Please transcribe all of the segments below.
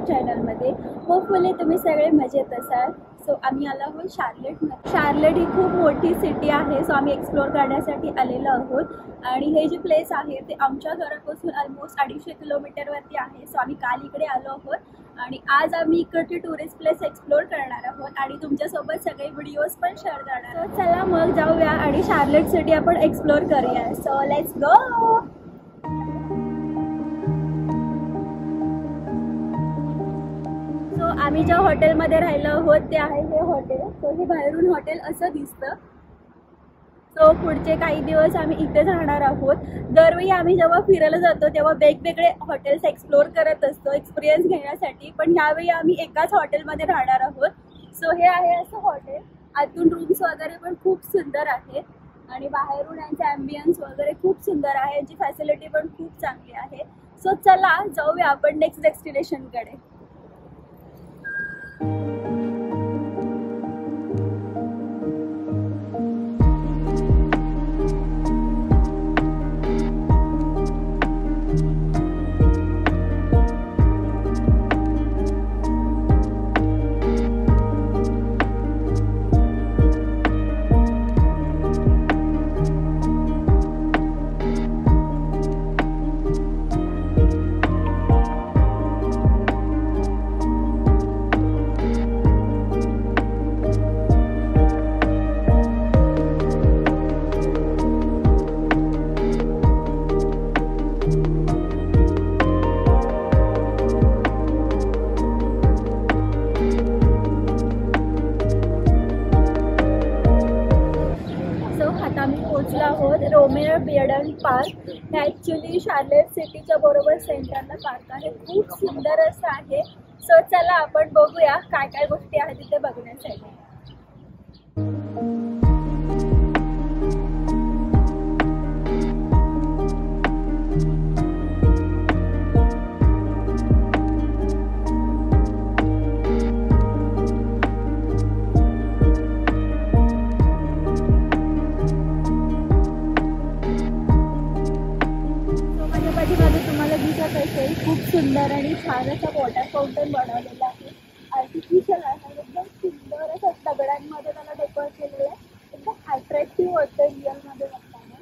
चॅनलमध्ये. होपफुली तुम्ही सगळे मजेत असाल. सो आम्ही आलो आहोत शार्लेटमध्ये. शार्लेट ही खूप मोठी सिटी आहे. सो आम्ही एक्सप्लोअर करण्यासाठी आलेलो आहोत आणि हे जे प्लेस आहे ते आमच्या घरापासून ऑलमोस्ट 250 किलोमीटरवरती आहे. सो आम्ही काल इकडे आलो आहोत आणि आज आम्ही इकडचे टुरिस्ट प्लेस एक्सप्लोअर करणार आहोत आणि तुमच्यासोबत सगळे व्हिडिओज पण शेअर करणार आहोत. चला मग जाऊया आणि शार्लेट सिटी आपण एक्सप्लोअर करूया. So let's go. सो आम्ही ज्या हॉटेलमध्ये राहिलो आहोत ते आहे हे हॉटेल. सो हे बाहेरून हॉटेल असं दिसतं. सो पुढचे काही दिवस आम्ही इथेच राहणार आहोत. दरवेळी आम्ही जेव्हा फिरायला जातो तेव्हा वेगवेगळे हॉटेल्स एक्सप्लोअर करत असतो एक्सपिरियन्स घेण्यासाठी, पण यावेळी आम्ही एकाच हॉटेलमध्ये राहणार आहोत. सो हे आहे असं हॉटेल. आतून रूम्स वगैरे पण खूप सुंदर आहेत आणि बाहेरून यांचे ॲम्बियन्स वगैरे खूप सुंदर आहे. यांची फॅसिलिटी पण खूप चांगली आहे. सो चला जाऊया आपण नेक्स्ट डेस्टिनेशनकडे. आम्ही पोहोचलो आहोत रोमेअर बेडन पार्क. हे ॲक्च्युली शार्लेट सिटीच्या बरोबर सेंटरला पार्क आहे. खूप सुंदर असं आहे. सो चला आपण बघूया काय काय गोष्टी आहेत तिथे बघण्यासाठी. तुम्हाला दिसत असेल खूप सुंदर आणि छान असा वॉटर फाउंटन बनवलेला आहे. आर्टिफिशियल आहे, एकदम सुंदर असं दगडांमध्ये त्याला डेकोरेट केलेलं आहे. एकदम अट्रॅक्टिव्ह होतं रिअलमध्ये बघताना.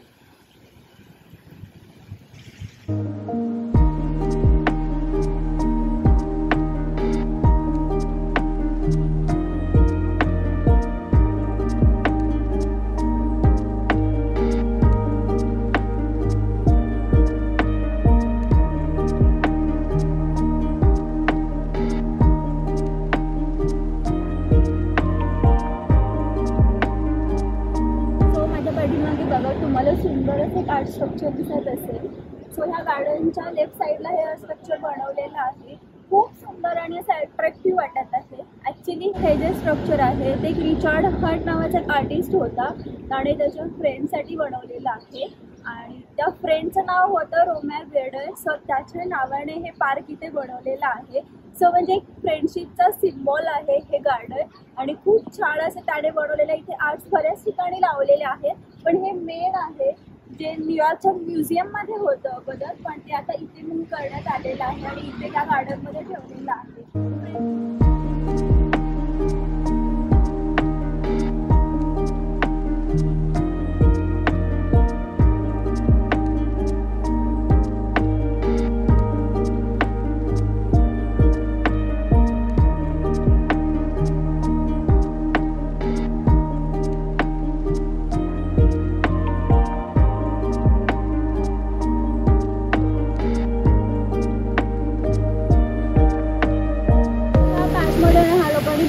तुम्हाला सुंदर असं एक आर्ट स्ट्रक्चर दिसत असेल. सो ह्या गार्डनच्या लेफ्ट साईडला हे स्ट्रक्चर बनवलेलं आहे. खूप सुंदर आणि असं अट्रॅक्टिव्ह वाटत आहे. ॲक्च्युली हे जे स्ट्रक्चर आहे ते रिचार्ड हंट नावाचा एक आर्टिस्ट होता आणि त्याच्या फ्रेंडसाठी बनवलेलं आहे आणि त्या फ्रेंडचं नाव होतं रोमेअर बेडन. सो त्याच्या नावाने हे पार्क इथे बनवलेलं आहे. सो म्हणजे एक फ्रेंडशिपचा सिम्बॉल आहे हे गार्डन आणि खूप छान असं त्याने बनवलेलं आहे. इथे आर्ट्स बऱ्याच ठिकाणी लावलेले आहेत, पण हे मेन आहे जे न्यूयॉर्कच्या म्युझियममध्ये होतं अगोदर, पण ते आता इथे मूव्ह करण्यात आलेलं आहे आणि इथे त्या गार्डनमध्ये ठेवलेलं आहे.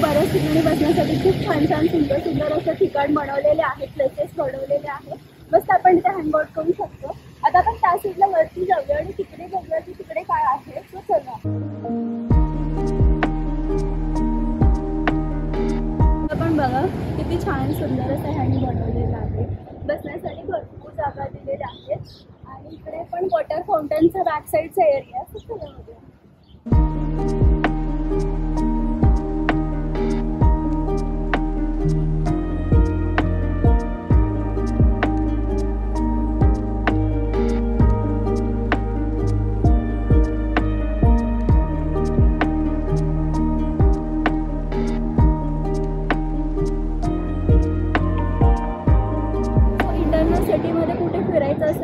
बऱ्याच ठिकाणी बसण्यासाठी खूप छान छान सुंदर सुंदर असं ठिकाण बनवलेले आहेत, प्लेसेस बनवलेले आहेत. बस आपण इथे हँगआउट करू शकतो. आता आपण त्या साईडला वरती जाऊया आणि तिकडे बघूया की तिकडे काय आहे. सो चला आपण बघा किती छान सुंदर असं ह्यांनी बनवलेलं आहे. बसण्यासाठी भरपूर जागा दिलेल्या आहेत आणि इकडे पण वॉटर फाउंटनचा बॅक साईडचा एरिया आहे. सो चला बघूया.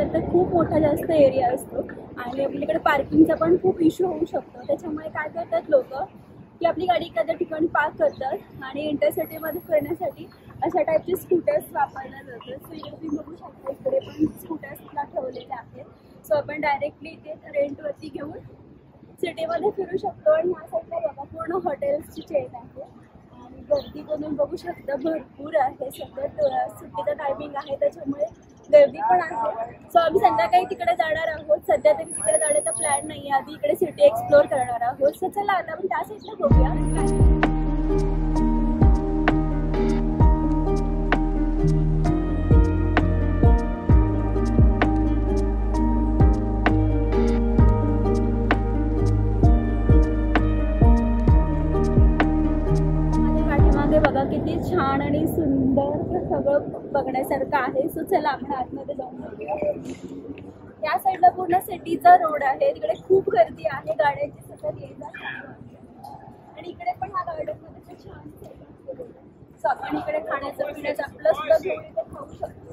असेल तर खूप मोठा जास्त एरिया असतो आणि आपल्याकडे पार्किंगचा पण खूप इश्यू होऊ शकतो. त्याच्यामुळे काय करतात लोक की आपली गाडी एखाद्या ठिकाणी पार्क करतात आणि इंटरसिटीमध्ये फिरण्यासाठी अशा टाईपचे स्कूटर्स वापरल्या जातात. सो इकडे तुम्ही बघू शकता, इकडे पण स्कूटर्सला ठेवलेले आहेत. सो आपण डायरेक्टली इथे रेंटवरती घेऊन सिटीमध्ये फिरू शकतो. आणि ह्या साईडला बघा पूर्ण हॉटेल्सची चेन आहे आणि गर्दी तुम्ही बघू शकता भरपूर आहे. सगळं सुट्टीचा टायमिंग आहे त्याच्यामुळे गर्दी पण आहे. सो आम्ही संध्याकाळी तिकडे जाणार आहोत. सध्या तरी तिकडे जाण्याचा प्लॅन नाही आहे, आधी इकडे सिटी एक्सप्लोर करणार आहोत. सो चला आता आपण त्या साईडला बघूया. बघा किती छान आणि सुंदर सगळं बघण्यासारखं आहे. सो चला आपण आतमध्ये जाऊन बघूया. या साईडला पूर्ण सिटीचा रोड आहे, तिकडे खूप गर्दी आहे, गाड्यांची सतत ये-जा चालू आहे. आणि इकडे पण ह्या गार्डनमध्ये छान सेटिंग केलेलं आहे. सो आपण इकडे खाण्याचं पिण्याचं आपलं सुद्धा घेऊन इथे खाऊ शकतो.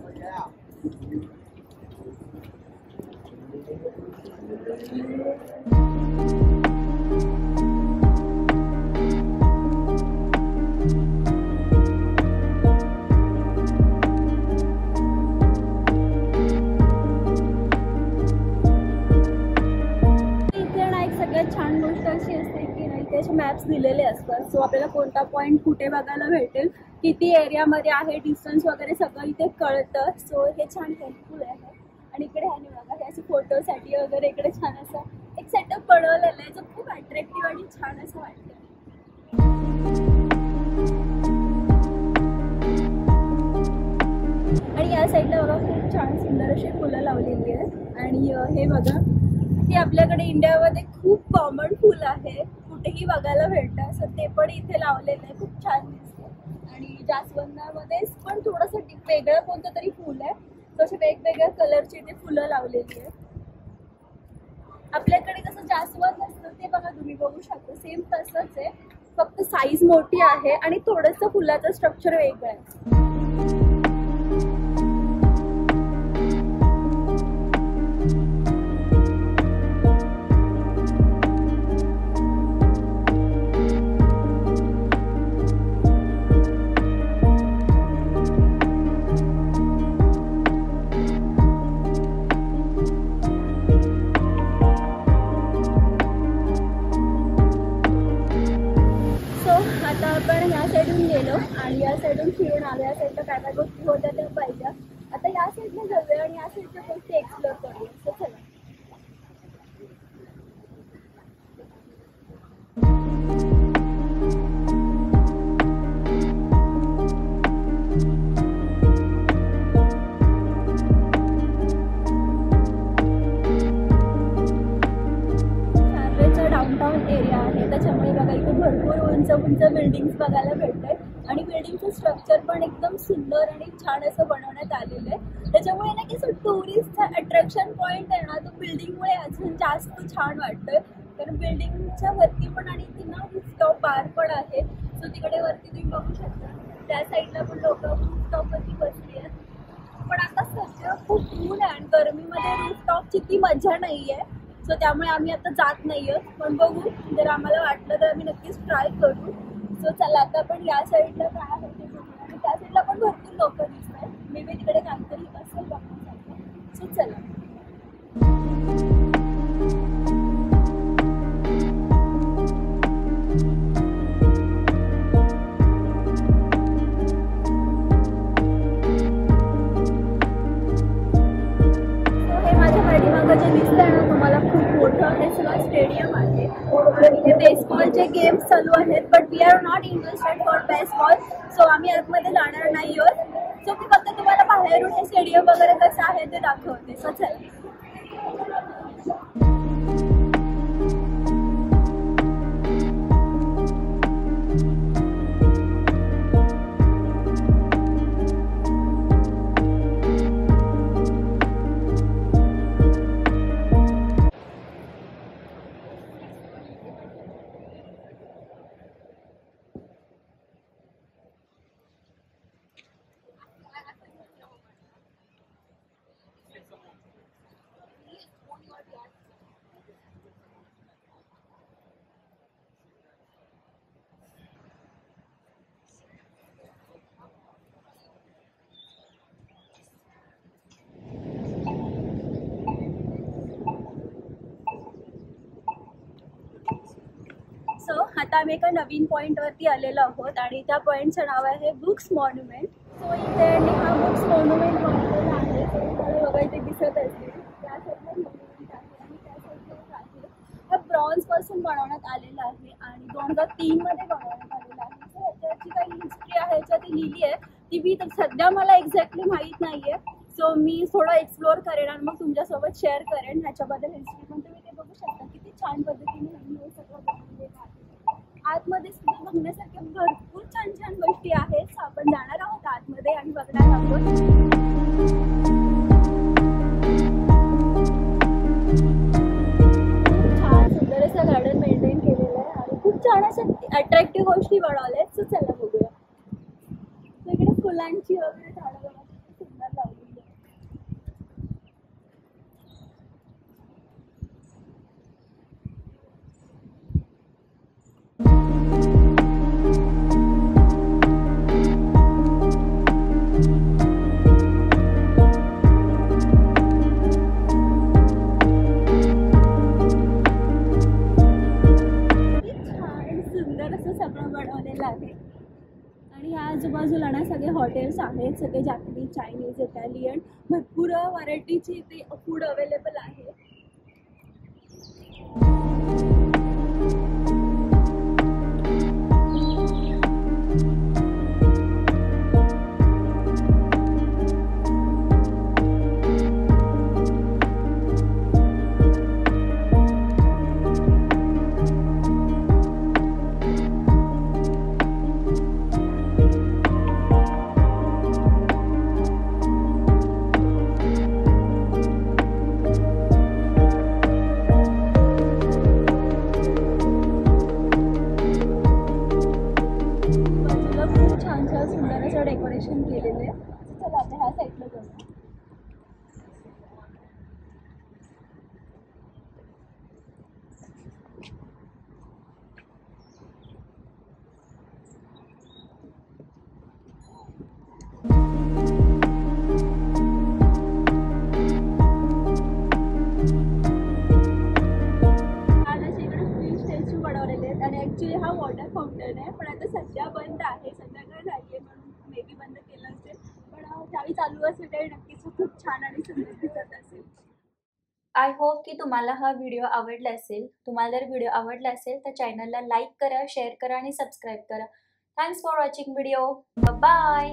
छान गोष्ट अशी असते की नाही त्याचे मॅप्स दिलेले असतात. सो आपल्याला कोणता पॉईंट कुठे बघायला भेटेल, किती एरियामध्ये आहे, डिस्टन्स वगैरे सगळं इथे कळतं. सो हे छान हेल्पफुल आहे. आणि इकडे ह्याने बघा हे असे फोटोसाठी वगैरे इकडे छान असा एक सेटअप बनवलेला आहे जो खूप अट्रॅक्टिव्ह आणि छान असं वाटतं. आणि या साईडला बघा खूप छान सुंदर अशी फुलं लावलेली आहेत. आणि हे बघा हे आपल्याकडे इंडियामध्ये खूप कॉमन फुल आहे, कुठेही बघायला भेटतं. सो ते पण इथे लावलेलं आहे, खूप छान दिसतं. आणि जास्वंदामध्येच पण थोडंसं वेगळं कोणतं तरी फुल आहे. तसे वेगवेगळ्या कलरची इथे फुलं लावलेली आहेत. आपल्याकडे कसं जास्वंद असतं ते बघा तुम्ही बघू शकता, सेम तसंच आहे, फक्त साईज मोठी आहे आणि थोडंसं फुलाचं स्ट्रक्चर वेगळं आहे. आता आपण या साईडून गेलो आणि या साईडून फिरून आलो. या साईडला काय काय गोष्टी होत्या त्या पाहिजे. आता या साईडला जाऊया आणि या साईडच्या गोष्टी एक्सप्लोर करूया. सो चला. डाउनटाउन एरिया आहे त्याच्यामुळे बघा इथे भरपूर उंच उंच बिल्डिंग्स बघायला भेटतात आणि बिल्डिंगचं स्ट्रक्चर पण एकदम सुंदर आणि छान असं बनवण्यात आलेलं आहे. त्याच्यामुळे ना की असं टुरिस्टचा अट्रॅक्शन पॉईंट आहे ना, तो बिल्डिंगमुळे अजून जास्त छान वाटतं. कारण बिल्डिंगच्या वरती पण आणि ती ना रूफटॉप बार पण आहे. सो तिकडे वरती तुम्ही बघू शकता, त्या साईडला पण लोक रूफटॉपवरती बसली आहेत. पण आता सध्या खूप ऊन आहे आणि गरमीमध्ये रूफटॉपची ती मजा नाही आहे. सो त्यामुळे आम्ही आता जात नाही आहोत, पण बघू जर आम्हाला वाटलं तर आम्ही नक्कीच ट्राय करू. सो चला आता आपण या साईडला काय आहे ते बघूया. आणि त्या साईडला पण भरपूर लोक दिसत आहेत, मे बी तिकडे काहीतरी असेल बघण्यासारखं. सो चला. जे दिसतंय ना तुम्हाला खूप मोठं हे सगळं स्टेडियम आहे आणि इथे बेसबॉलचे गेम्स चालू आहेत. But we are not interested for baseball. So आम्ही आतमध्ये जाणार नाही आहोत. सो मी फक्त तुम्हाला बाहेरून हे स्टेडियम वगैरे कसं आहे ते दाखवते. सो चला. सो आता आम्ही एका नवीन पॉईंटवरती आलेलो आहोत आणि त्या पॉईंटचं नाव आहे बुक्स मॉन्युमेंट. सो इथे हा बुक्स मॉन्युमेंट बनवलेला आहे. तुम्हाला बघा इथे दिसत असेल त्या साईडला मॉन्युमेंट आहे आणि त्या साईडला आहे. हा ब्रॉन्झपासून बनवण्यात आलेला आहे आणि 2003 मध्ये बनवण्यात आलेला आहे. सो ह्याच्याची काही हिस्ट्री आहे ह्याच्यात लिहिली आहे ती मी तर सध्या मला एक्झॅक्टली माहीत नाही आहे. सो मी थोडं एक्सप्लोअर करेन आणि मग तुमच्यासोबत शेअर करेन ह्याच्याबद्दल हिस्ट्री. पण तुम्ही ते बघू शकता किती छान पद्धतीने हे सगळं बनवलेलं आहे. आतमध्ये सुद्धा बघण्यासारख्या भरपूर छान छान गोष्टी आहेत. आपण जाणार आहोत आतमध्ये आणि बघणार आहोत. छान सुंदर असं गार्डन मेंटेन केलेलं आहे आणि खूप छान असं अट्रॅक्टिव्ह गोष्टी बनवल्या आहेत. सो चला बघूया. इकडे फुलांची वगैरे झाडं बघा सुंदर लावलेली आहे. सगळं बनवलेलं आहे आणि ह्या आजूबाजूला ना सगळे हॉटेल्स आहेत. सगळे जापनीज, चायनीज, इटालियन भरपूर व्हरायटीचे इथे फूड अवेलेबल आहे. सुंदर असं डेकोरेशन केलेलं आहे. चला आता ह्या साईडला जाऊया. बनवलेले आहेत आणि ॲक्च्युली हा वॉटर फाउंटन आहे पण आता सध्या बंद आहे. संध्याकाळ झाली आहे म्हणून मे बी बंद केलं असेल पण ज्यावेळी चालू असेल त्यावेळी नक्कीच खूप छान आणि सुंदर दिसत असेल. आय होप की तुम्हाला हा व्हिडिओ आवडला असेल. तुम्हाला जर व्हिडिओ आवडला असेल तर चॅनलला लाईक करा, शेअर करा आणि सबस्क्राईब करा. Thanks for watching video. Bye.